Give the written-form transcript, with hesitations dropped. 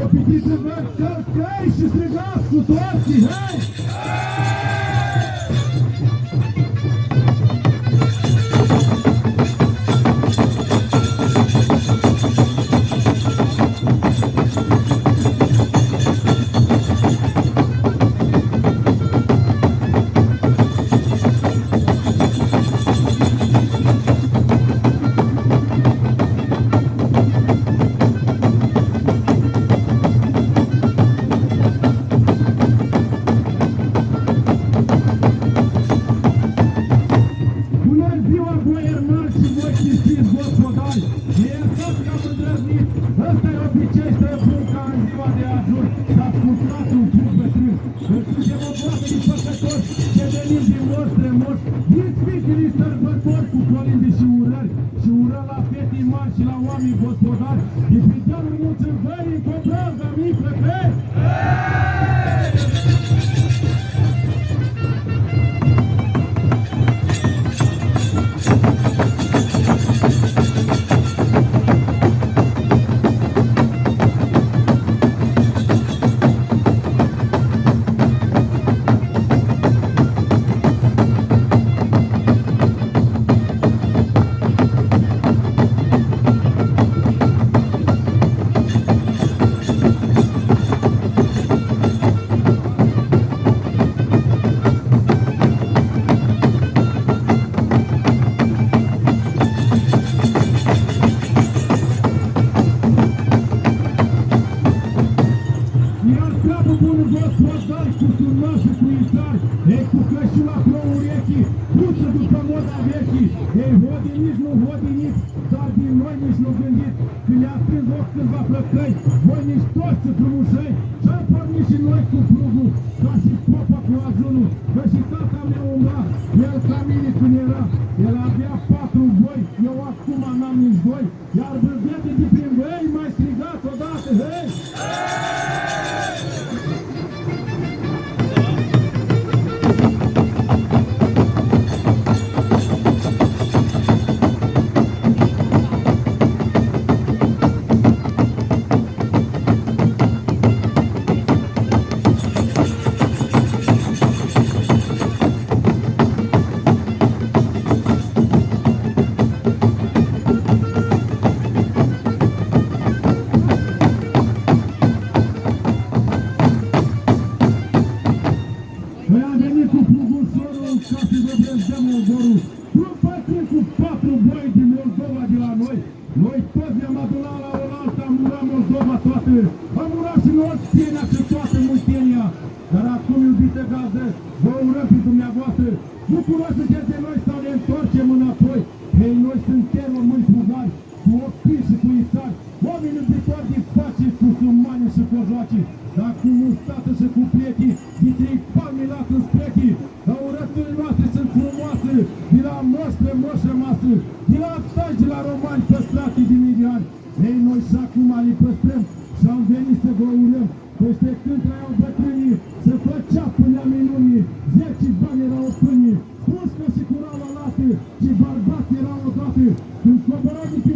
Opitiți-vă călcăi și strigați cu toții, hei! Noi toți ne-am adunat la oaltă, am urat Moldova toată, am urat și noi Oltenia și toată Multenia. Dar acum, iubite gazdă, vă urăm pe dumneavoastră, bucurați de noi să ne întoarcem înapoi. Ei, noi suntem români fugari, cu ochii și cu isari, oameni iubitori de pace, cu sumani și cojoaci, dar cu mustată și cu plechii, de trei palme lați în sprechii. Dar urăturile noastre sunt frumoase, de la moștre moș rămasă, de la tagi, de la romani păstrate de mii de ani. Ei, noi și acum le păstrăm și am venit să vă urăm. Peste când trăiau bătrânii, să făcea până minunii, 10 bani erau o pâine, pușcă și curau la lată, și bărbați erau odată, când coborau de pe